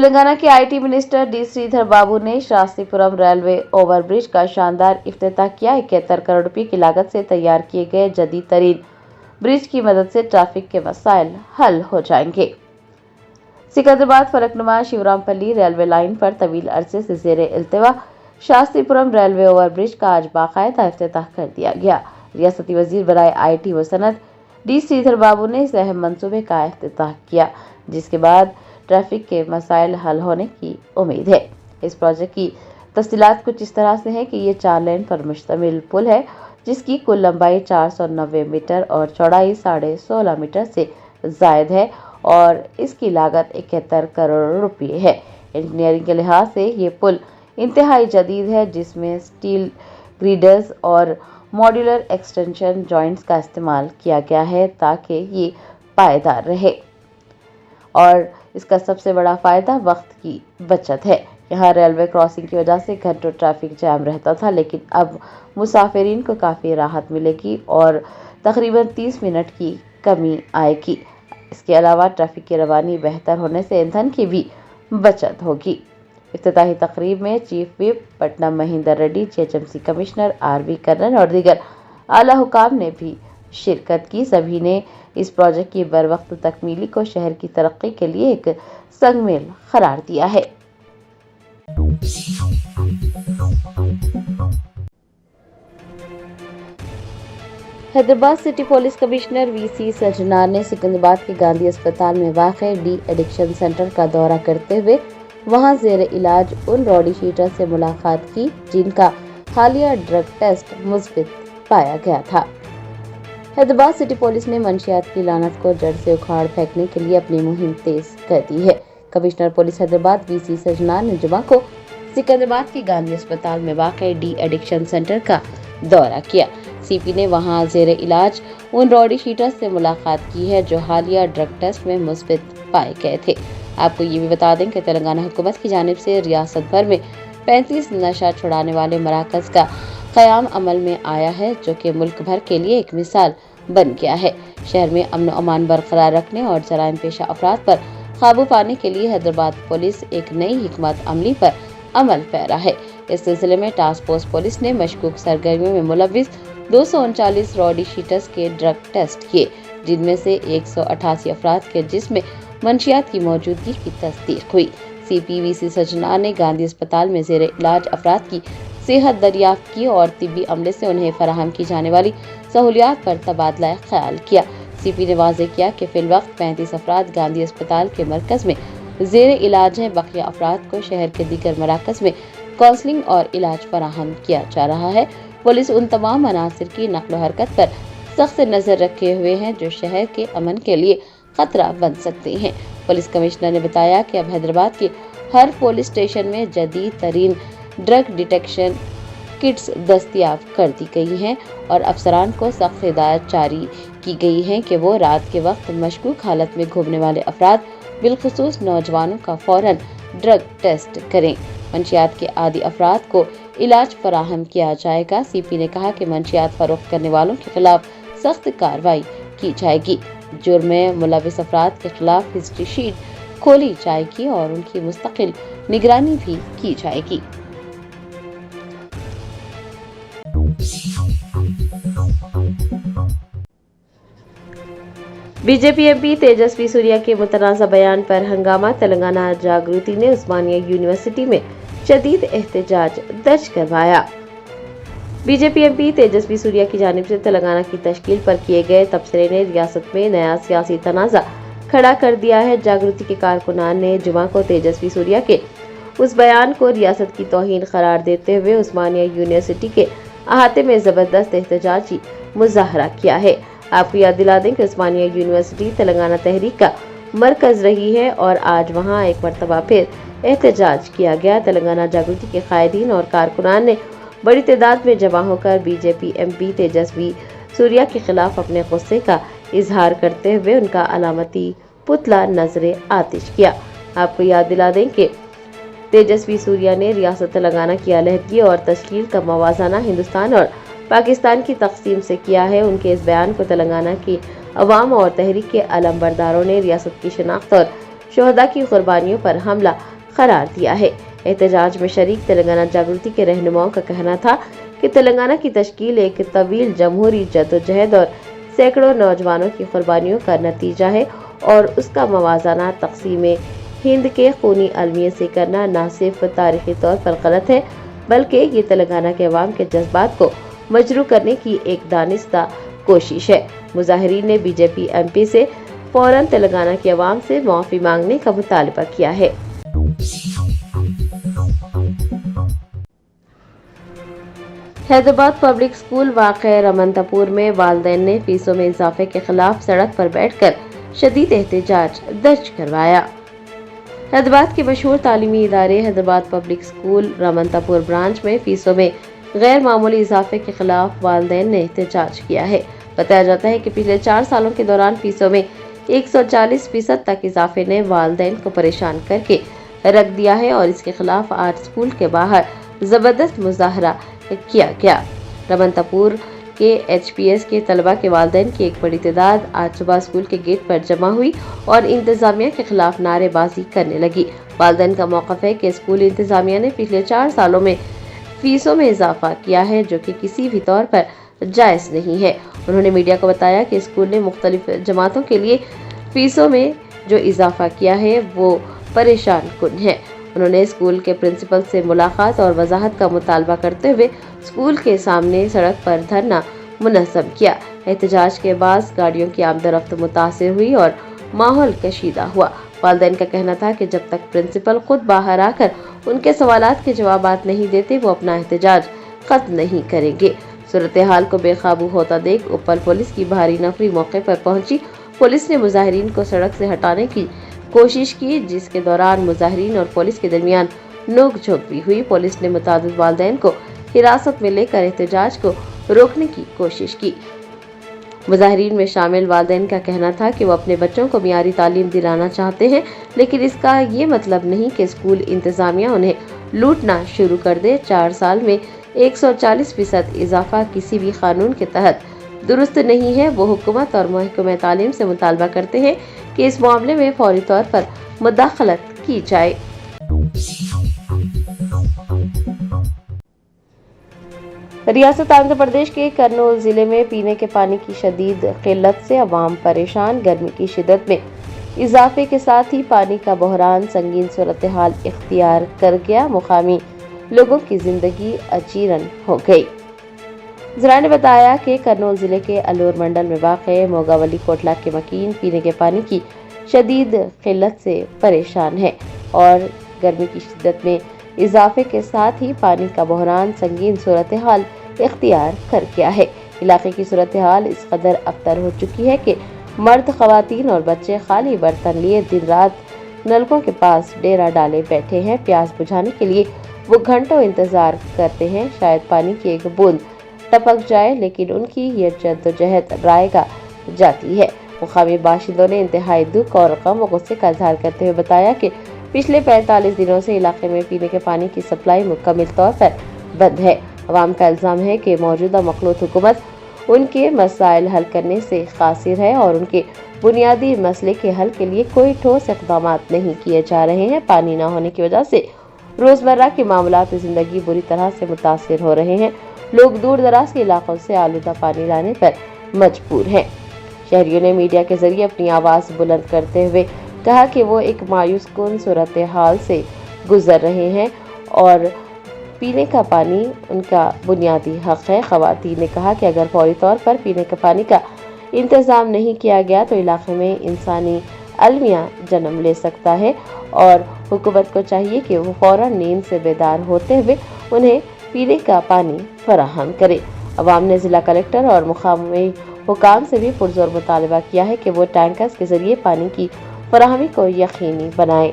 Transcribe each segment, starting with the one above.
तेलंगाना के IT minister D Shridhar बाबू ने Shastripuram railway overbridge का शानदार इफ्तिताह किया। 71 करोड़ रुपए की लागत से तैयार किए गए जदीद तरीन ब्रिज की मदद से ट्रैफिक के मसाइल हल हो जाएंगे। सिकंदराबाद फलकनुमा शिवरामपल्ली रेलवे लाइन पर तवील अरसे से ज़ेरे इल्तिवा शास्त्रीपुरम रेलवे ओवरब्रिज का आज बाकायदा इफ्तिताह कर दिया गया। रियासती वजीर बराए आईटी व सनत डी श्रीधर बाबू ने इस अहम मंसूबे का इफ्तिताह किया, जिसके बाद ट्रैफिक के मसाइल हल होने की उम्मीद है। इस प्रोजेक्ट की तफसीलात कुछ इस तरह से है कि ये 4 लेन पर मुश्तमिल पुल है, जिसकी कुल लंबाई 490 मीटर और चौड़ाई 16.5 मीटर से जायद है और इसकी लागत 71 करोड़ रुपए है। इंजीनियरिंग के लिहाज से ये पुल इंतहाई जदीद है, जिसमें स्टील ग्रिडर्स और मॉड्यूलर एक्सटेंशन जॉइंट्स का इस्तेमाल किया गया है ताकि ये पायदार रहे। और इसका सबसे बड़ा फायदा वक्त की बचत है। यहाँ रेलवे क्रॉसिंग की वजह से घंटों ट्रैफिक जैम रहता था, लेकिन अब मुसाफिरीन को काफ़ी राहत मिलेगी और तकरीबन 30 मिनट की कमी आएगी। इसके अलावा ट्रैफिक की रवानी बेहतर होने से ईंधन की भी बचत होगी। इफ्तिताही तकरीब में chief whip Patnam Mahender Reddy, GHMC commissioner RV Karnan और दीगर आला हुकाम ने भी शिरकत की। सभी ने इस प्रोजेक्ट की बरवक्त तकमीली को शहर की तरक्की के लिए एक संगमेल करार दिया है। Hyderabad city police commissioner VC Sajjanar ने सिकंदराबाद के गांधी अस्पताल में वाक़े डी एडिक्शन सेंटर का दौरा करते हुए वहां ज़ेरे इलाज उन रॉडी शीटर से मुलाकात की जिनका हालिया ड्रग टेस्ट मुस्बित पाया गया था। हैदराबाद सिटी पुलिस ने मंशियात की लानत को जड़ से उखाड़ फेंकने के लिए अपनी मुहिम तेज कर दी है। Commissioner police Hyderabad VC Sajjanar ने जुमा को सिकंदराबाद के गांधी अस्पताल में वाक़े डी एडिक्शन सेंटर का दौरा किया। सीपी ने वहां ज़ेरे इलाज उन रॉडी शीटर्स से मुलाकात की है जो हालिया ड्रग टेस्ट में मुस्बित पाए गए थे। आपको ये भी बता दें कि तेलंगाना हुकूमत की जानिब से रियासत भर में 35 नशा छुड़ाने वाले मराकज का क़याम अमल में आया है, जो कि मुल्क भर के लिए एक मिसाल बन गया है। शहर में अमन व अमान बरकरार रखने और जराइम पेशा अफराद पर काबू पाने के लिए हैदराबाद पुलिस एक नई हिकमत अमली पर अमल पैरा है। इस सिलसिले में टास्क फोर्स पुलिस ने मशकूक सरगर्मियों में मुलव्विस 239 रॉडी शीटर्स के ड्रग टेस्ट किए, जिनमें से 188 अफराद के जिस्म में मंशियात की मौजूदगी की तस्दीक हुई। सीपीवीसी सजनार ने गांधी अस्पताल में ज़ेरे इलाज अफराद की सेहत दरियाफ्त की और तिब्बी अमले से उन्हें फराहम की जाने वाली सहूलियात पर तबादला ख्याल किया। सीपी ने वाज़ेह किया कि फिलवक्त 35 अफराद गांधी अस्पताल के मरकज़ में ज़ेरे इलाज हैं। बकिया अफराद को शहर के दीगर मराकज़ में काउंसलिंग और इलाज फराहम किया जा रहा है। पुलिस उन तमाम अनासिर की नक्ल हरकत पर सख्त नज़र रखे हुए हैं जो शहर के अमन के लिए खतरा बन सकते हैं। पुलिस कमिश्नर ने बताया कि अब हैदराबाद के हर पुलिस स्टेशन में जदीद तरीन ड्रग डिटेक्शन किट्स दस्तयाब कर दी गई हैं और अफसरान को सख्त हिदायत जारी की गई है कि वो रात के वक्त मशकूक हालत में घूमने वाले अफराद बिलखुसूस नौजवानों का फौरन ड्रग टेस्ट करें। मंशियात के आदी अफराद को इलाज फराहम किया जाएगा। सीपी ने कहा कि मंशियात फरोख्त करने वालों के खिलाफ सख्त कार्रवाई की जाएगी। जुर्म में मुलविस अफराद के खिलाफ हिस्ट्री शीट खोली जाएगी और उनकी मुस्तकिल निगरानी भी की जाएगी। बीजेपी एमपी तेजस्वी सूर्या के मुतनाज़ा बयान पर हंगामा। तेलंगाना जागृति ने उस्मानिया यूनिवर्सिटी में शदीद एहतजाज दर्ज करवाया। बीजेपी एमपी तेजस्वी सूर्या की जानिब से तेलंगाना की तश्कील पर किए गए तबसरे ने रियासत में नया सियासी तनाज़ा खड़ा कर दिया है। जागृति के कारकुनान ने जुमा को तेजस्वी सूर्या के उस बयान को रियासत की तौहीन करार देते हुए उस्मानिया यूनिवर्सिटी के अहाते में जबरदस्त एहतजाजी मुजाहरा किया है। आपको याद दिला दें कि उस्मानिया यूनिवर्सिटी तेलंगाना तहरीक का मरकज रही है और आज वहां एक मरतबा फिर एहतजाज किया गया। तेलंगाना जागृति के कायदीन और कारकुनान ने बड़ी तादाद में जमा होकर बीजेपी एमपी तेजस्वी सूर्या के खिलाफ अपने गुस्से का इजहार करते हुए उनका अलामती पुतला नजरे आतिश किया। आपको याद दिला दें कि तेजस्वी सूर्या ने रियासत तेलंगाना की अलहदगी और तश्कील का मवाज़ाना हिंदुस्तान और पाकिस्तान की तकसीम से किया है। उनके इस बयान को तेलंगाना की अवाम और तहरीक के अलम बरदारों ने रियासत की शनाख्त और शोहदा की कुर्बानियों पर हमला करार दिया है। एहतजाज में शरीक तेलंगाना जागृति के रहनुमाओं का कहना था कि तेलंगाना की तश्कील एक तवील जमहूरी जद्दोजहद और सैकड़ों नौजवानों की कुर्बानियों का नतीजा है और उसका मवाज़ाना तक़सीम हिंद के खूनी अलमिये से करना न सिर्फ तारीखी तौर पर गलत है, बल्कि ये तेलंगाना के अवाम के जज्बात को मजरू करने की एक दानिस्ता कोशिश है। मुजाहिरीन ने बीजेपी एमपी से फौरन तेलंगाना की अवाम से माफ़ी मांगने का मुतालबा किया है। हैदराबाद पब्लिक स्कूल वाक़े रमनतापुर में वालिदैन ने फीसों में इजाफे के खिलाफ सड़क पर बैठकर शदीद एहतजाज दर्ज करवाया। हैदराबाद के मशहूर तालीमी इदारे हैदराबाद पब्लिक स्कूल रमनतापुर ब्रांच में फीसों में गैर मामूली इजाफे के खिलाफ वालिदैन ने एहतजाज किया है। बताया जाता है कि पिछले 4 सालों के दौरान फीसों में 140% तक इजाफे ने वालिदैन को परेशान करके रख दिया है और इसके खिलाफ आज स्कूल के बाहर जबरदस्त मुजाहरा किया गया। रमनतापुर के HPS के तलबा के वालिदैन की एक बड़ी तादाद आज सुबह स्कूल के गेट पर जमा हुई और इंतजामिया के खिलाफ नारेबाजी करने लगी। वालिदैन का मौक़िफ़ है कि स्कूल इंतजामिया ने पिछले 4 सालों में फीसों में इजाफा किया है, जो कि किसी भी तौर पर जायज़ नहीं है। उन्होंने मीडिया को बताया कि स्कूल ने मुख्तलिफ जमातों के लिए फीसों में जो इजाफा किया है वो परेशान कुन है। उन्होंने स्कूल के प्रिंसिपल से मुलाकात और वजाहत का मुतालबा करते हुए स्कूल के सामने सड़क पर धरना मुनज़्ज़म किया। एहतजाज के बाद गाड़ियों की आमदरफ्त मुतासिर हुई और माहौल कशीदा हुआ। वालिदैन का कहना था कि जब तक प्रिंसिपल खुद बाहर आकर उनके सवालात के जवाबात नहीं देते वो अपना एहतजाज खत्म नहीं करेंगे। सूरत हाल को बेकाबू होता देख उप्पल पुलिस की भारी नफरी मौके पर पहुंची। पुलिस ने मुजाहिरीन को सड़क से हटाने की कोशिश की, जिसके दौरान मुजाहिरीन और पुलिस के दरमियान नोक-झोंक भी हुई। पुलिस ने मुतादिद वालिदैन को हिरासत में लेकर एहतजाज को रोकने की कोशिश की। मुजाहिरीन में शामिल वालिदैन का कहना था कि वो अपने बच्चों को मियारी तालीम दिलाना चाहते हैं, लेकिन इसका ये मतलब नहीं कि स्कूल इंतजामिया उन्हें लूटना शुरू कर दे। 4 साल में 140% इजाफा किसी भी कानून के तहत दुरुस्त नहीं है। वो हुकूमत और महकमा तालीम से मुतालबा करते हैं कि इस मामले में फौरी तौर पर मुदाखलत की जाए। रियासत आंध्र प्रदेश के कर्नूल जिले में पीने के पानी की शदीद किल्लत से अवाम परेशान। गर्मी की शिद्दत में इजाफे के साथ ही पानी का बहरान संगीन सूरत हाल इख्तियार कर गया। मुकामी लोगों की जिंदगी अजीरन हो गई। ज़रा ने बताया कि कर्नूल जिले के अलूर मंडल में वाक़े मोगावली कोटला के मकीन पीने के पानी की शदीद किल्लत से परेशान है और गर्मी की शिद्दत में इजाफे के साथ ही पानी का बहरान संगीन सूरत हाल इख्तियार कर गया है। इलाके की सूरत हाल इस कदर अबतर हो चुकी है कि मर्द, ख़वातीन और बच्चे खाली बर्तन लिए दिन रात नलकों के पास डेरा डाले बैठे हैं। प्यास बुझाने के लिए वो घंटों इंतजार करते हैं, शायद पानी की एक बूंद टपक जाए, लेकिन उनकी ये जद्दोजहद रायगा जाती है। मुकामी बाशिंदों ने इंतहाई दुख और गम और गुस्से का इजहार करते हुए बताया कि पिछले 45 दिनों से इलाके में पीने के पानी की सप्लाई मुकम्मल तौर पर बंद है। अवाम का इल्ज़ाम है कि मौजूदा मखलूत हुकूमत उनके मसाइल हल करने से कासिर है और उनके बुनियादी मसले के हल के लिए कोई ठोस इक़दाम नहीं किए जा रहे हैं। पानी न होने की वजह से रोज़मर्रा के मामलात ज़िंदगी बुरी तरह से मुतासिर हो रहे हैं। लोग दूर दराज के इलाकों से आलूदा पानी लाने पर मजबूर हैं। शहरियों ने मीडिया के जरिए अपनी आवाज़ बुलंद करते हुए कहा कि वो एक मायूस कुन सूरत हाल से गुजर रहे हैं और पीने का पानी उनका बुनियादी हक है। ख़वातीन ने कहा कि अगर फौरी तौर पर पीने के पानी का इंतज़ाम नहीं किया गया तो इलाके में इंसानी अलमिया जन्म ले सकता है और हुकूमत को चाहिए कि वो फौरन नींद से बेदार होते हुए उन्हें पीने का पानी फराहम करे। अवाम ने ज़िला कलेक्टर और मुकामी हुकाम से भी पुरजोर मुतालबा किया है कि वो टैंकर्स के जरिए पानी की फराहमी को यकीनी बनाएं।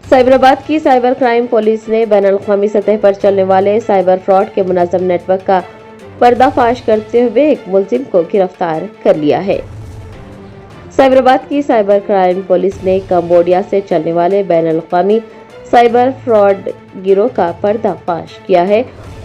साइबराबाद की साइबर क्राइम पुलिस ने बैनुल-अक़वामी सतह पर चलने वाले साइबर फ्रॉड के मुनज़्ज़म नेटवर्क का पर्दाफाश करते हुए एक मुलजिम को गिरफ्तार कर लिया है। साइबराबाद की साइबर क्राइम पुलिस ने कंबोडिया से चलने वाले बैनुल-अक़वामी साइबर फ्रॉड गिरोह का पर्दाफाश किया है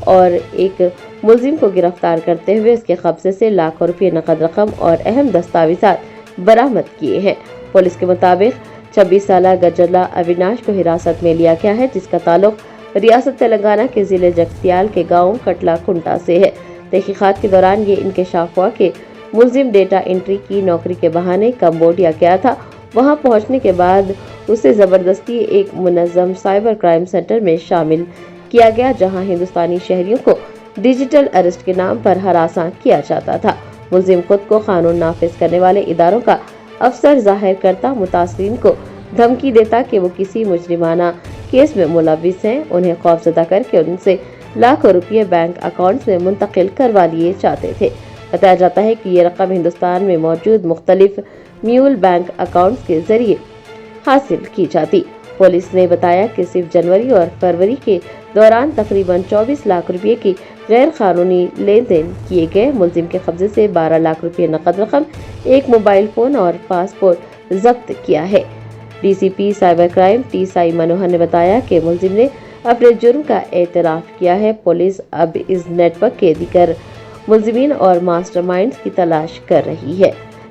और एक मुलजिम को गिरफ्तार करते हुए उसके कब्जे से लाखों रुपये नकद रकम और अहम दस्तावेजात बरामद किए हैं। पुलिस के मुताबिक 26 साल गजला अविनाश को हिरासत में लिया गया है, जिसका ताल्लुक रियासत तेलंगाना के जिले जगतियाल के गांव कटला कुंटा से है। तहकीकात के दौरान ये इंकशाफ हुआ कि मुलजिम डेटा एंट्री की नौकरी के बहाने कंबोडिया गया था। वहां पहुंचने के बाद उसे जबरदस्ती एक मुनज़्ज़म साइबर क्राइम सेंटर में शामिल किया गया, जहां हिंदुस्तानी शहरियों को डिजिटल अरेस्ट के नाम पर हरासा किया जाता था। मुलजिम खुद को कानून नाफिज करने वाले इदारों का अफसर जाहिर करता, मुतासरीन को धमकी देता कि वो किसी मुजरिमाना केस में मुलविस हैं। उन्हें खौफजदा करके उनसे लाखों रुपये बैंक अकाउंट्स में मुंतकिल करवा लिए जाते थे। बताया जाता है कि ये रकम हिंदुस्तान में मौजूद मुख्तलिफ म्यूल बैंक अकाउंट्स के जरिए हासिल की जाती। पुलिस ने बताया कि सिर्फ जनवरी और फरवरी के दौरान तकरीबन 24 लाख रुपए की गैर कानूनी लेन देन किए गए। मुलजिम के कब्जे से 12 लाख रुपए नकद रकम, एक मोबाइल फोन और पासपोर्ट जब्त किया है। DCP cyber crime T Sai Manohar ने बताया कि मुलजिम ने अपने जुर्म का एतराफ किया है। पुलिस अब इस नेटवर्क के दीगर मुलजिमीन और मास्टरमाइंड्स की तलाश कर रही है।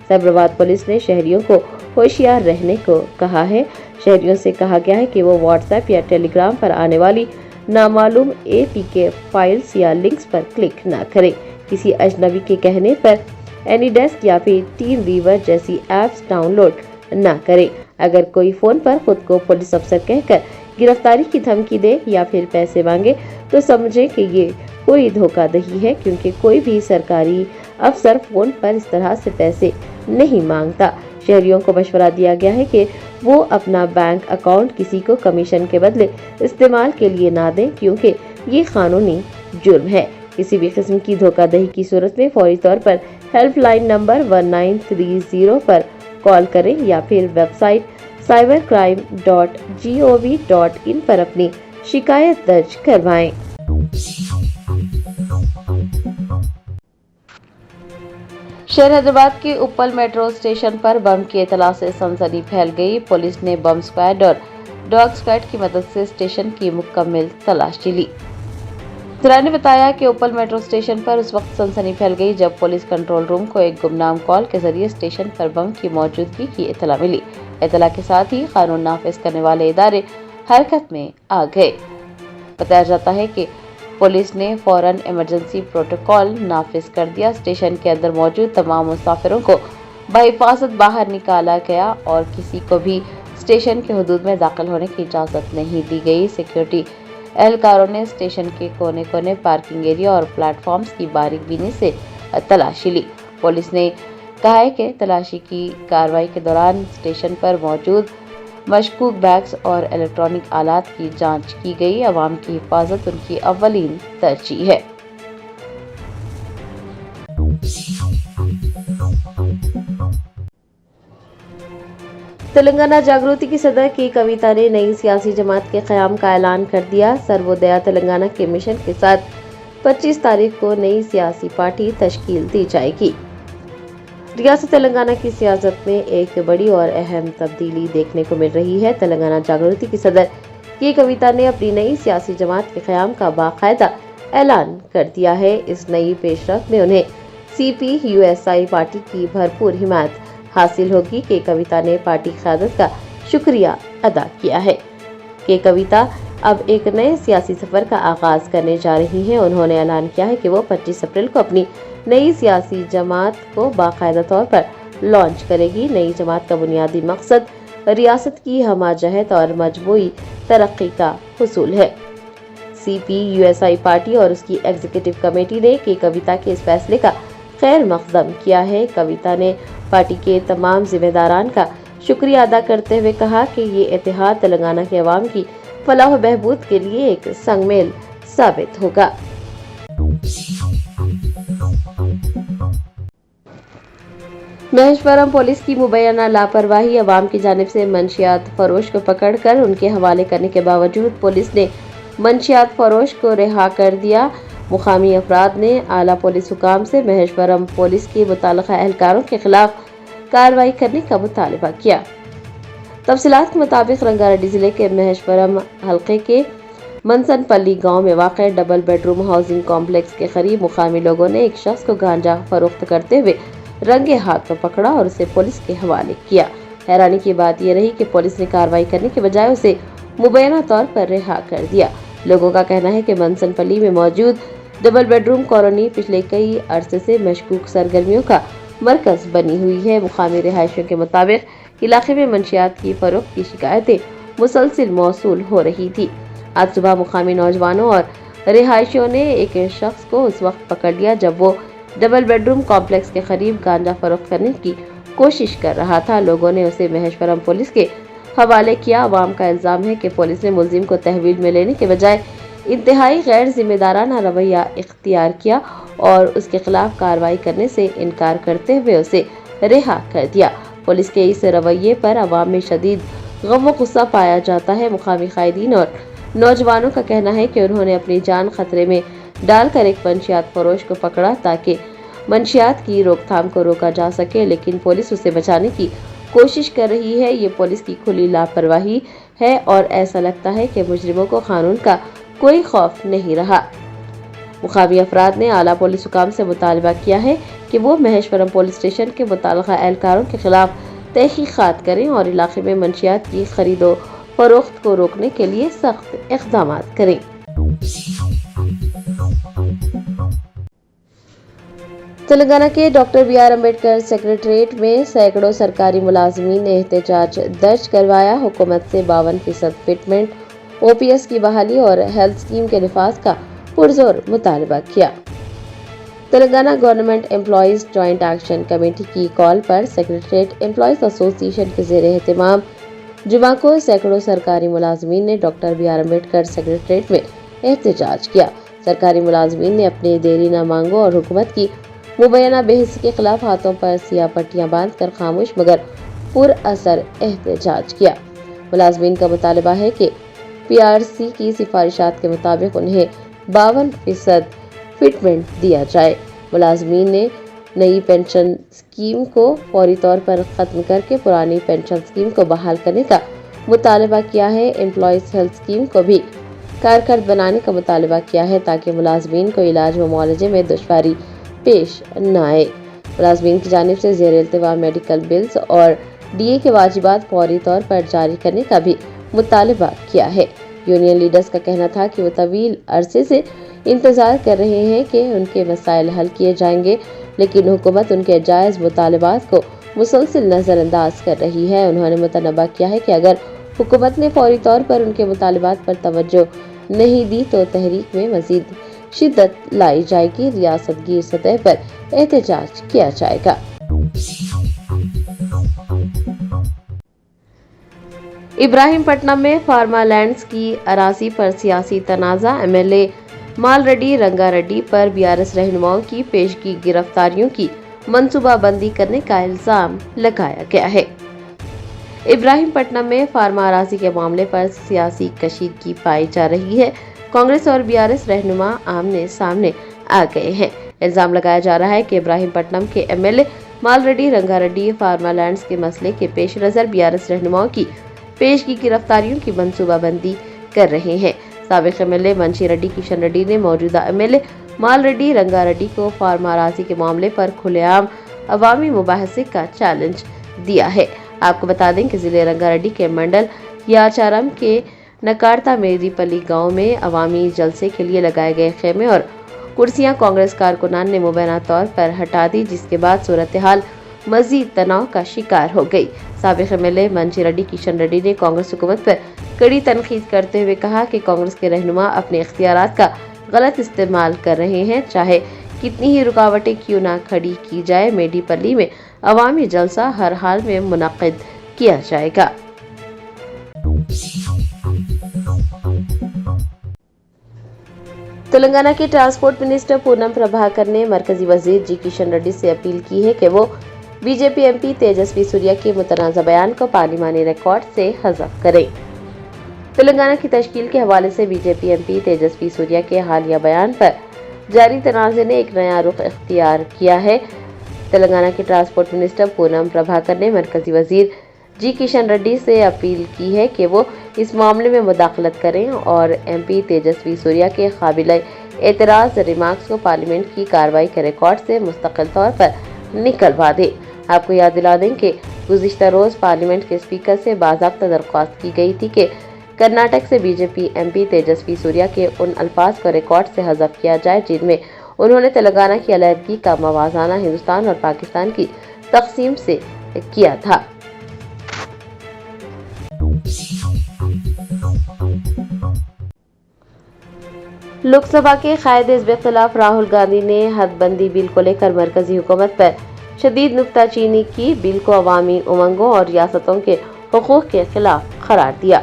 साइबराबाद पुलिस ने शहरियों को होशियार रहने को कहा है। शहरियों से कहा गया है कि वो व्हाट्सएप या टेलीग्राम पर आने वाली नामालूम APK फाइल्स या लिंक्स पर क्लिक न करें। किसी अजनबी के कहने पर एनीडेस्क या फिर टीम वीवर जैसी ऐप्स डाउनलोड न करें। अगर कोई फोन पर खुद को पुलिस अफसर कहकर गिरफ्तारी की धमकी दे या फिर पैसे मांगे तो समझे कि ये कोई धोखाधड़ी है, क्योंकि कोई भी सरकारी अफसर फोन पर इस तरह से पैसे नहीं मांगता। शहरियों को मशवरा दिया गया है कि वो अपना बैंक अकाउंट किसी को कमीशन के बदले इस्तेमाल के लिए ना दें, क्योंकि ये कानूनी जुर्म है। किसी भी किस्म की धोखाधड़ी की सूरत में फौरी तौर पर हेल्पलाइन नंबर 1930 पर कॉल करें या फिर वेबसाइट cybercrime.gov.in पर अपनी शिकायत दर्ज करवाएं। शहर हैदराबाद के उप्पल मेट्रो स्टेशन पर बम की इतला से सनसनी फैल गई। पुलिस ने बम स्क्वाड और डॉग स्क्वाड की मदद से स्टेशन की मुकम्मल तलाशी ली। जरा ने बताया कि उप्पल मेट्रो स्टेशन पर उस वक्त सनसनी फैल गई जब पुलिस कंट्रोल रूम को एक गुमनाम कॉल के जरिए स्टेशन पर बम की मौजूदगी की इतला मिली। इतला के साथ ही कानून नाफिज करने वाले इदारे हरकत में आ गए। बताया जाता है कि पुलिस ने फौरन इमरजेंसी प्रोटोकॉल नाफिज कर दिया। स्टेशन के अंदर मौजूद तमाम मुसाफिरों को बहिफाजत बाहर निकाला गया और किसी को भी स्टेशन के हुदूद में दाखिल होने की इजाज़त नहीं दी गई। सिक्योरिटी एहलकारों ने स्टेशन के कोने कोने, पार्किंग एरिया और प्लेटफॉर्म्स की बारीकबीनी से तलाशी ली। पुलिस ने कहा है कि तलाशी की कार्रवाई के दौरान स्टेशन पर मौजूद मशकूक बैग्स और इलेक्ट्रॉनिक आलात की जांच की गई। अवाम की हिफाजत उनकी अव्वलीन तरजीह है। तेलंगाना जागृति की सदर की कविता ने नई सियासी जमात के क़याम का ऐलान कर दिया। सर्वोदया तेलंगाना के मिशन के साथ 25 तारीख को नई सियासी पार्टी तश्कील दी जाएगी। रियासत तेलंगाना की सियासत में एक बड़ी और अहम तब्दीली देखने को मिल रही है। तेलंगाना जागृति की सदर की कविता ने अपनी नई सियासी जमात के क़याम का बाकायदा ऐलान कर दिया है। इस नई पेशरफ में उन्हें CPUSI पार्टी की भरपूर हिमायत हासिल होगी। के कविता ने पार्टी क़यादत का शुक्रिया अदा किया है। के कविता अब एक नए सियासी सफर का आगाज करने जा रही हैं। उन्होंने ऐलान किया है कि वो 25 अप्रैल को अपनी नई सियासी जमात को बाकायदा तौर पर लॉन्च करेगी। नई जमात का बुनियादी मकसद रियासत की हमाजहत और मजमूई तरक्की का हुसूल है। CPUSI पार्टी और उसकी एग्जीक्यूटिव कमेटी ने के कविता के इस फैसले का खैर मकदम किया है। कविता ने पार्टी के तमाम जिम्मेदारान का शुक्रिया अदा करते हुए कहा कि ये इत्तेहाद तेलंगाना के अवाम की फलाह व बहबूद के लिए एक संगमेल साबित होगा। महेश्वरम पुलिस की मुबैना लापरवाही, अवाम की जानिब से मंशियात फरोश को पकड़कर उनके हवाले करने के बावजूद पुलिस ने मंशियात फरोश को रिहा कर दिया। मुकामी अफराद ने आला पुलिस हुकाम से महेश्वरम पुलिस के मुताल्लिका एहलकारों के खिलाफ कार्रवाई करने का मुतालबा किया। तफसीलात के मुताबिक रंगारेड्डी जिले के महेश्वरम हल्के के मनसन-पल्ली गांव में वाक़ डबल बेडरूम हाउसिंग कॉम्प्लेक्स के करीब मुकामी लोगों ने एक शख्स को गांजा फरोख्त करते हुए रंगे हाथों पकड़ा और उसे पुलिस के हवाले किया। हैरानी की बात यह रही कि पुलिस ने कार्रवाई करने के बजाय उसे मुबैना तौर पर रिहा कर दिया। लोगों का कहना है कि मनसन-पल्ली में मौजूद डबल बेडरूम कॉलोनी पिछले कई अरसे से मशकूक सरगर्मियों का मरकज बनी हुई है। मुकामी रिहायशियों के मुताबिक इलाके में मंशियात की फरोख्त की शिकायतें मुसलसिल मौसूल हो रही थी। आज सुबह मुकामी नौजवानों और रिहायशियों ने एक शख्स को उस वक्त पकड़ लिया जब वो डबल बेडरूम कॉम्प्लेक्स के करीब गांजा फरोख्त करने की कोशिश कर रहा था। लोगों ने उसे महेशवरम पुलिस के हवाले किया। अवाम का इल्जाम है कि पुलिस ने मुलजिम को तहवील में लेने के बजाय इंतहाई गैर जिम्मेदाराना रवैया इख्तियार किया और उसके खिलाफ कार्रवाई करने से इनकार करते हुए उसे रिहा कर दिया। पुलिस के इस रवैये पर अवाम में शदीद गम व गुस्सा पाया जाता है। मुकामी कायदीन और नौजवानों का कहना है कि उन्होंने अपनी जान खतरे में डालकर एक मंशियात फरोश को पकड़ा ताकि मंशियात की रोकथाम को रोका जा सके, लेकिन पुलिस उसे बचाने की कोशिश कर रही है। ये पुलिस की खुली लापरवाही है और ऐसा लगता है कि मुजरिमों को कानून का कोई खौफ नहीं रहा। मुकामी अफराद ने आला पुलिस हुकाम से मुतालबा किया है कि वो महेशवरम पुलिस स्टेशन के मुताल्लिका एहलकारों के खिलाफ तहकीकात करें और इलाके में मंशियात की खरीदो फरोख्त को रोकने के लिए सख्त इक़दाम करें। तेलंगाना के डॉक्टर बी.आर. अम्बेडकर सेक्रेटरीट में सैकड़ों सरकारी मुलाजमीन ने एहतजाज दर्ज करवाया। हुकूमत से 52% फिटमेंट, OPS की बहाली और हेल्थ स्कीम के निफाज का पुरजोर मुतालबा किया। Telangana government employees joint action committee की कॉल पर सेक्रेटरीट एम्प्लॉइज एसोसिएशन के ज़ेरे एहतमाम जुमा को सैकड़ों सरकारी मुलाजमीन ने डॉक्टर बी.आर. अम्बेडकर सेक्रेटरीट में एहतजाज किया। सरकारी मुलाजमीन ने अपनी देरीना मांगों और हुकूमत की मुबैना बेहिसी के खिलाफ हाथों पर सियाह पट्टियां बांधकर खामोश मगर पुरअसर एहतजाज किया। मुलाजमीन का मुतालबा है कि PRC की सिफारिशात के मुताबिक उन्हें 52% फिटमेंट दिया जाए। मुलाजमीन ने नई पेंशन स्कीम को फौरी तौर पर ख़त्म करके पुरानी पेंशन स्कीम को बहाल करने का मुतालबा किया है। एम्प्लॉइज हेल्थ स्कीम को भी कारगर बनाने का मुतालबा किया है ताकि मुलाजमीन को इलाज व मुआलजे में दुश्वारी पेश न आए। मुलाजमीन की जानिब से ज़ेर इल्तिवा मेडिकल बिल्स और DA के वाजिबात फौरी तौर पर जारी करने का भी मुतालबा किया है। यूनियन लीडर्स का कहना था कि वो तवील अरसे से इंतजार कर रहे हैं कि उनके मसाइल हल किए जाएंगे, लेकिन हुकूमत उनके जायज़ मुतालबात को मुसलसिल नज़रअंदाज कर रही है। उन्होंने मुतनबा किया है कि अगर हुकूमत ने फौरी तौर पर उनके मुतालबात पर तवज्जो नहीं दी तो तहरीक में मज़ीद शिद्दत लाई जाएगी। रियासत गिर सतह पर एहतजाज किया जाएगा। इब्राहिमपट्टनम में फार्मा लैंड्स की अराजी पर सियासी तनाज़ा। MLA मालरेड्डी रंगारेड्डी पर BRS रहनुमाओं की पेशगी गिरफ्तारियों की मंसूबाबंदी करने का इल्जाम लगाया गया है। इब्राहिमपट्टनम में फार्मा अराजी के मामले पर सियासी कशीदगी पाई जा रही है। कांग्रेस और BRS रहनुमा आमने सामने आ गए हैं। इल्जाम लगाया जा रहा है कि इब्राहिमपट्टनम के MLA मालरेड्डी रंगारेड्डी फार्मा लैंड्स के मसले के पेश नज़र BRS रहनुमाओं की पेशगी गिरफ्तारियों की मंसूबाबंदी कर रहे हैं। साबिक MLA मंशी रेड्डी किशन रेड्डी ने मौजूदा MLA मालरेड्डी रंगारेड्डी को फार्मा अराजी के मामले पर खुलेआम अवामी मुबाहसे का चैलेंज दिया है। आपको बता दें कि जिले रंगारेड्डी के मंडल याचारम के नकारता मेरीपल्ली गांव में अवामी जलसे के लिए लगाए गए खेमे और कुर्सियां कांग्रेस कारकुनान ने मुबैना तौर पर हटा दी, जिसके बाद सूरत हाल मजीद तनाव का शिकार हो गई। साबिक MLA मंशी रेड्डी किशन रेड्डी ने कांग्रेस हुकूमत पर कड़ी तनकीद करते हुए कहा कि कांग्रेस के रहनुमा अपने इख्तियारात का गलत इस्तेमाल कर रहे हैं। चाहे कितनी ही रुकावटें क्यों ना खड़ी की जाए, मेडीपल्ली में अवामी जलसा हर हाल में मुनक्किद किया जाएगा। तेलंगाना के ट्रांसपोर्ट मिनिस्टर पूनम प्रभाकर ने मरकजी वजीर जी किशन रेड्डी से अपील की है कि वो BJP MP तेजस्वी सूर्या के मुतनाज़ा बयान को पार्लिमानी रिकॉर्ड से हज़फ करें। तेलंगाना की तश्कील के हवाले से BJP MP तेजस्वी सूर्या के हालिया बयान पर जारी तनाज़े ने एक नया रुख इख्तियार किया है। तेलंगाना के ट्रांसपोर्ट मिनिस्टर पूनम प्रभाकर ने मरकजी वजीर जी किशन रेड्डी से अपील की है कि वो इस मामले में मुदाखलत करें और MP तेजस्वी सूर्या के काबिल एतराज़ रिमार्क्स को पार्लियामेंट की कार्रवाई के रिकॉर्ड से मुस्तकिल तौर पर निकलवा दें। आपको याद दिला दें कि गुज़िश्ता रोज़ पार्लियामेंट के स्पीकर से बाज़ाब्ता दरख्वास्त की गई थी कि कर्नाटक से BJP MP तेजस्वी सूर्या के उन अल्फाज को रिकॉर्ड से हज़फ किया जाए जिनमें उन्होंने तेलंगाना की अलहदगी का मवाज़ाना हिंदुस्तान और पाकिस्तान की तकसीम से किया था। लोकसभा के कायदे हिज़्ब इख्तिलाफ राहुल गांधी ने हदबंदी बिल को लेकर मरकजी हुकूमत पर शदीद नुक्ताचीनी की। बिल को अवामी उमंगों और रियासतों के हुकूक के खिलाफ करार दिया।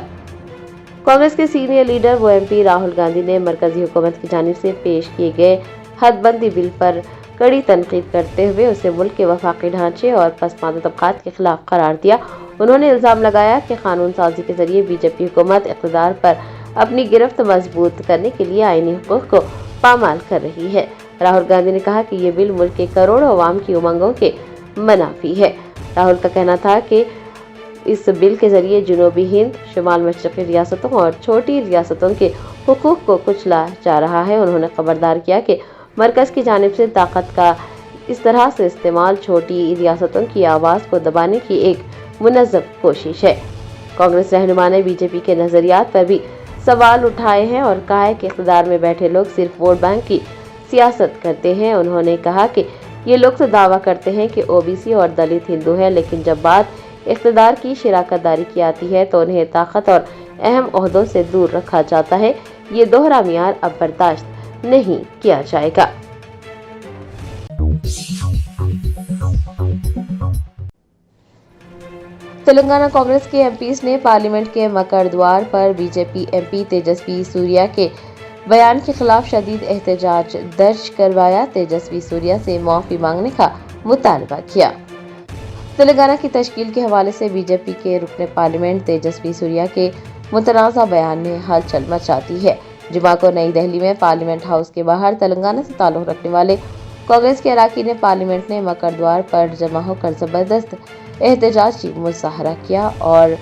कांग्रेस के सीनियर लीडर व MP राहुल गांधी ने मरकजी हुकूमत की जानिब से पेश किए गए हदबंदी बिल पर कड़ी तनकीद करते हुए उसे मुल्क के वफाकी ढांचे और पसमानदा तबकात के खिलाफ करार दिया। उन्होंने इल्ज़ाम लगाया कि कानून साजी के जरिए BJP हुकूमत इक़्तिदार पर अपनी गिरफ्त मजबूत करने के लिए आईनी हुकूक को पामाल कर रही है। राहुल गांधी ने कहा कि ये बिल मुल्क के करोड़ों अवाम की उमंगों के मनाफी है। राहुल का कहना था कि इस बिल के जरिए जनूबी हिंद, शुमाल मशरक़ी रियासतों और छोटी रियासतों के हुकूक को कुचला जा रहा है। उन्होंने खबरदार किया कि मरकज की जानिब से ताकत का इस तरह से इस्तेमाल छोटी रियासतों की आवाज़ को दबाने की एक मुनज़्ज़म कोशिश है। कांग्रेस रहनुमा ने BJP के नज़रियात पर भी सवाल उठाए हैं और कहा है कि इक़्तिदार में बैठे लोग सिर्फ वोट बैंक की सियासत करते हैं। उन्होंने कहा कि ये लोग तो दावा करते हैं कि OBC और दलित हिंदू है, लेकिन जब बात इक़्तिदार की शराकतदारी की आती है तो उन्हें ताकत और अहम ओहदों से दूर रखा जाता है। ये दोहरा मियार अब बर्दाश्त नहीं किया जाएगा। तेलंगाना कांग्रेस के MPs ने पार्लियामेंट के मकर द्वार पर BJP MP तेजस्वी सूर्या के बयान के खिलाफ शदीद एहतजाज दर्ज करवाया। तेजस्वी सूर्या से माफी मांगने का मुतालबा किया। तेलंगाना की तश्कील के हवाले से BJP के रुकने पार्लियामेंट तेजस्वी सूर्या के मुतनाज़ा बयान ने हलचल मचा दी है। जुमा को नई दिल्ली में पार्लियामेंट हाउस के बाहर तेलंगाना से ताल्लुक़ रखने वाले कांग्रेस के अराकीन ने पार्लियामेंट ने मकर द्वार पर जमा होकर जबरदस्त एहतजाजी मुजाहरा किया और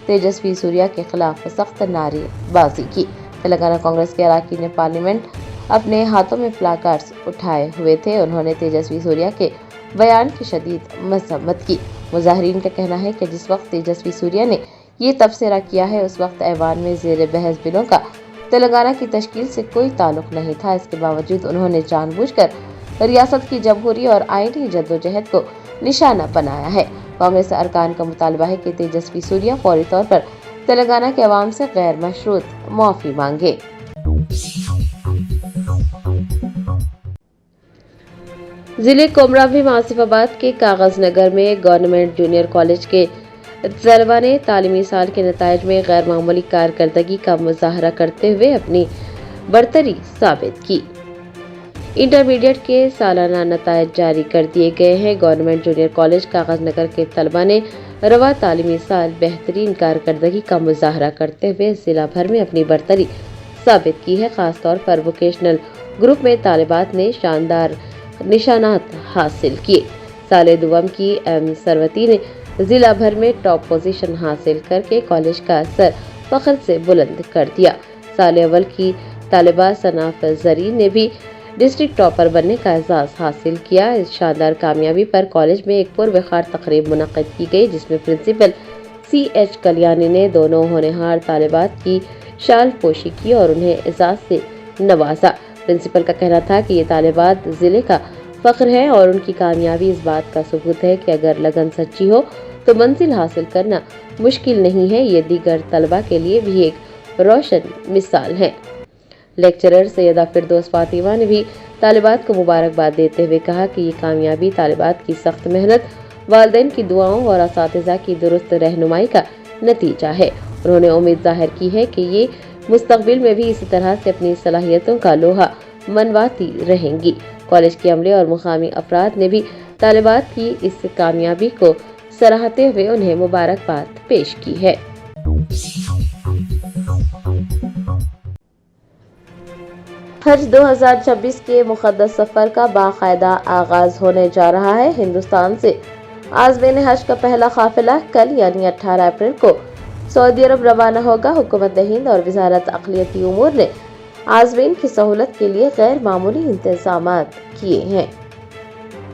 तेजस्वी सूर्या के खिलाफ सख्त नारेबाजी की। तेलंगाना कांग्रेस के अराकीन ने पार्लियामेंट अपने हाथों में प्लाकार्ड्स उठाए हुए थे। उन्होंने तेजस्वी सूर्या के बयान की शदीद मजम्मत की। मुजाहिरीन का कहना है कि जिस वक्त तेजस्वी सूर्या ने ये तबसरा किया है उस वक्त ऐवान में ज़ेर बहस बिलों का तेलंगाना की तश्कील से कोई ताल्लुक नहीं था। इसके बावजूद उन्होंने जानबूझकर रियासत की जमहूरी और आईनी जद्दोजहद को निशाना बनाया है। कांग्रेस अरकान का मुतालबा है कि तेजस्वी सूर्या फौरी तौर पर तेलंगाना के अवाम से गैर मशरूत माफी मांगे। जिले कोमरावी आसिफाबाद के कागज नगर में गवर्नमेंट जूनियर कॉलेज के तलबा ने तालीमी साल के नताइज में गैर मामूली कारकर्दगी का मुजाहरा करते हुए अपनी बरतरी साबित की। इंटरमीडिएट के सालाना नताइज जारी कर दिए गए हैं। गवर्नमेंट जूनियर कॉलेज कागज नगर के तलबा ने रवा तालीमी साल बेहतरीन कारकर्दगी का मुजाहरा करते हुए जिला भर में अपनी बरतरी साबित की है। खासतौर पर वोकेशनल ग्रुप में तालिबात ने शानदार निशानात हासिल किए। साले दुवम की M सरवती ने जिला भर में टॉप पोजीशन हासिल करके कॉलेज का सर फख्र से बुलंद कर दिया। साले अव्वल की तालिबा सनाफ जरीन ने भी डिस्ट्रिक्ट टॉपर बनने का एजाज हासिल किया। इस शानदार कामयाबी पर कॉलेज में एक पुरवखार तकरीब मुनक्किद की गई जिसमें प्रिंसिपल CH कल्याणी ने दोनों होनहार तालिबात की शाल पोशी की और उन्हें एजाज से नवाजा। प्रिंसिपल का कहना था कि ये तालिबात जिले का फख्र है और उनकी कामयाबी इस बात का सबूत है कि अगर लगन सच्ची हो तो मंजिल हासिल करना मुश्किल नहीं है। ये दीगर तलबा के लिए भी एक रोशन मिसाल है। लेक्चरर सैयदा फिरदौस फातिमा ने भी तालिबात को मुबारकबाद देते हुए कहा कि ये कामयाबी तालिबात की सख्त मेहनत, वालिदैन की दुआओं और असातिज़ा की दुरुस्त रहनुमाई का नतीजा है। उन्होंने उम्मीद जाहिर की है कि ये मुस्तकबिल में भी इसी तरह से अपनी सलाहियतों का लोहा मनवाती रहेंगी। कॉलेज के अमले और मुकामी अफराद ने भी तालिबात की इस कामयाबी को सराहते हुए उन्हें मुबारकबाद पेश की है। हज 2026 के मुक़द्दस सफ़र का बाकायदा आगाज़ होने जा रहा है। हिंदुस्तान से आज़मीन हज का पहला काफिला कल यानी 18 अप्रैल को सऊदी अरब रवाना होगा। हुकूमत हिंद और वजारत अक़लियती उमूर ने आज़मीन की सहूलत के लिए गैर मामूली इंतजामात किए हैं।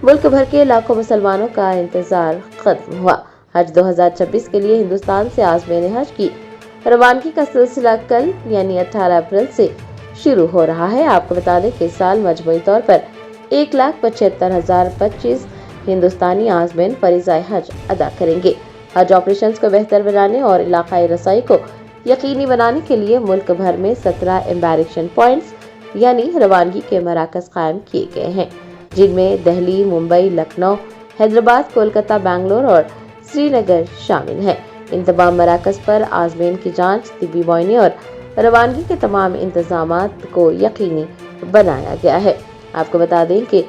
मुल्क भर के लाखों मुसलमानों का इंतजार खत्म हुआ। हज 2026 के लिए हिंदुस्तान से आज़मीन हज की रवानगी का सिलसिला कल यानी 18 अप्रैल से शुरू हो रहा है। आपको बता दें कि इस साल मजमूई तौर पर 1,75,025 हिंदुस्तानी आज़मीन फरीज़ाए हज अदा करेंगे। हज ऑपरेशंस को बेहतर बनाने और इलाकाई रसाई को यकीनी बनाने के लिए मुल्क भर में 17 एम्बारेक्शन पॉइंट्स यानी रवानगी के मराकज़ कायम किए गए हैं, जिनमें दिल्ली, मुंबई, लखनऊ, हैदराबाद, कोलकाता, बेंगलोर और श्रीनगर शामिल हैं। इन तमाम मराकज़ पर आज़मीन की जांच, तिब्बी मुआयने और रवानगी के तमाम इंतजामात को यकीनी बनाया गया है। आपको बता दें कि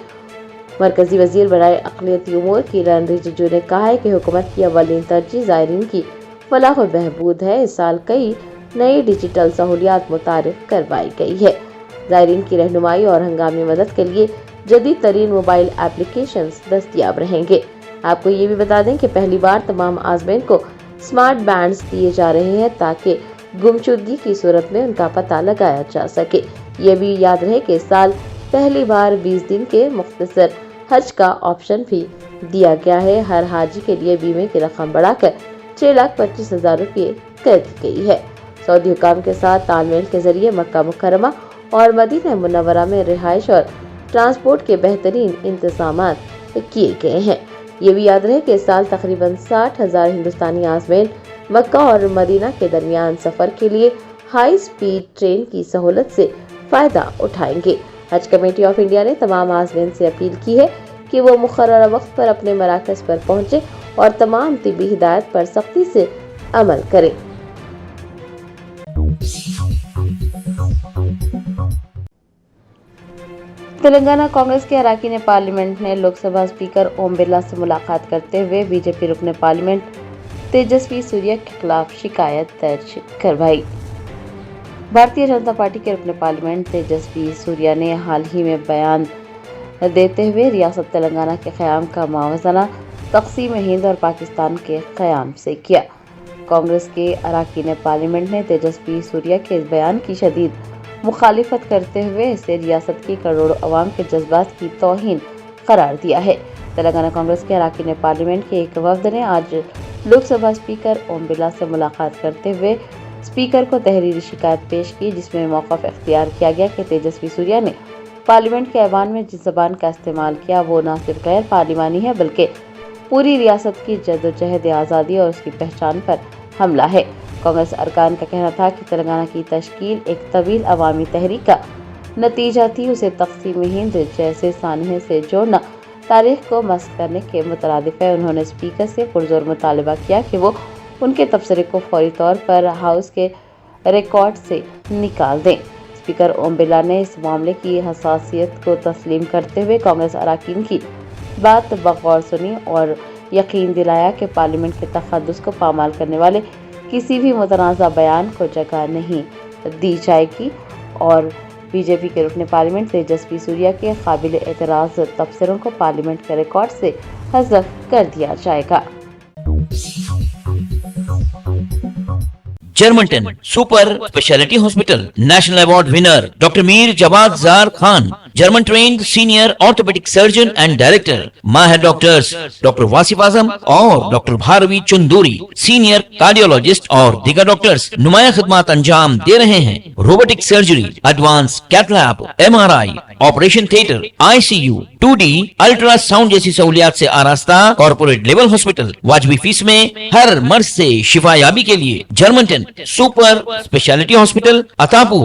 मरकजी वजीर बराए अक़लियती उमूर किरण रिजिजू ने कहा है कि हुकूमत की अव्वलीन तरजीह ज़ायरीन की फलाह व बहबूद है। इस साल कई नई डिजिटल सहूलियात मुतारिफ करवाई गई है। ज़ायरीन की रहनुमाई और हंगामी मदद के लिए जदीद तरीन मोबाइल एप्लीकेशंस दस्तयाब रहेंगे। आपको ये भी बता दें कि पहली बार तमाम आज़मीन को स्मार्ट बैंड्स दिए जा रहे हैं ताकि गुमशुदगी की सूरत में उनका पता लगाया जा सके। ये भी याद रहे कि इस साल पहली बार 20 दिन के मुख्तसर हज का ऑप्शन भी दिया गया है। हर हाजी के लिए बीमे की रकम बढ़ाकर 6,25,000 रुपये कर दी गई है। सऊदी हुकाम के साथ तालमेल के जरिए मक्का मुकर्रमा और मदीना मुनव्वरा में रिहाइश और ट्रांसपोर्ट के बेहतरीन इंतजामात किए गए हैं। ये भी याद रहे कि इस साल तकरीबन 60,000 हिंदुस्तानी आज़मीन मक्का और मदीना के दरमियान सफर के लिए हाई स्पीड ट्रेन की सहूलत से फायदा उठाएंगे। हज कमेटी ऑफ इंडिया ने तमाम आज़मीन से अपील की है कि वो मुकर्रर वक्त पर अपने मराकज़ पर पहुंचे और तमाम तिब्बी हिदायत पर सख्ती से अमल करें। तेलंगाना कांग्रेस के अरकान पार्लियामेंट ने लोकसभा स्पीकर ओम बिरला से मुलाकात करते हुए बीजेपी रुकन पार्लियामेंट तेजस्वी सूर्या के खिलाफ शिकायत दर्ज करवाई। भारतीय जनता पार्टी के रुकन पार्लियामेंट तेजस्वी सूर्या ने हाल ही में बयान देते हुए रियासत तेलंगाना के क़याम का मुआवजा तक़सीम हिंद और पाकिस्तान के क़याम से किया। कांग्रेस के अरकान पार्लियामेंट ने तेजस्वी सूर्या के इस बयान की शदीद मुखालिफत करते हुए इसे रियासत की करोड़ों अवाम के जज्बात की तौहीन करार दिया है। तेलंगाना कांग्रेस के अरकान पार्लियामेंट के एक वफ्द ने आज लोकसभा स्पीकर ओम बिरला से मुलाकात करते हुए स्पीकर को तहरीरी शिकायत पेश की, जिसमें मौक़िफ़ इख्तियार किया गया कि तेजस्वी सूर्या ने पार्लियामेंट के ऐवान में जिस ज़बान का इस्तेमाल किया वो न सिर्फ गैर पार्लिमानी है बल्कि पूरी रियासत की जद्दोजहद आज़ादी और उसकी पहचान पर हमला है। कांग्रेस अरकान का कहना था कि तेलंगाना की तश्कील एक तवील अवामी तहरीक का नतीजा थी। उसे तक़सीम हिंद जैसे सानहे से जोड़ना तारीख को मस्क करने के मुतरादिफ है। उन्होंने स्पीकर से पुरजोर मुतालबा किया कि वो उनके तबसरे को फौरी तौर पर हाउस के रिकॉर्ड से निकाल दें। स्पीकर ओम बिरला ने इस मामले की हसासियत को तस्लीम करते हुए कांग्रेस अरकान की बात बगौर सुनी और यकीन दिलाया कि पार्लियामेंट के तक़द्दुस को पामाल करने वाले किसी भी मुतनाज़ा बयान को जगह नहीं दी जाएगी और बीजेपी के रुकन पार्लियामेंट तेजस्वी सूर्या के काबिल एतराज़ तबसरों को पार्लियामेंट के रिकॉर्ड से हज़फ कर दिया जाएगा। Germanton super speciality hospital national award winner doctor Mir Jawad Zar Khan, German trained senior orthopaedic surgeon and director, माहिर डॉक्टर्स डॉक्टर वासिफ आजम और doctor Bharvi Chanduri, senior cardiologist और दीगर डॉक्टर्स नुमाया खिदमत अंजाम दे रहे हैं। Robotic surgery, advance cath lab, MRI, operation theatre, ICU, 2D ultrasound जैसी सहूलियात से आरास्ता कॉर्पोरेट लेवल हॉस्पिटल। वाजबी फीस में हर मर्ज से शिफायाबी के लिए Germanton super speciality hospital, Attapur,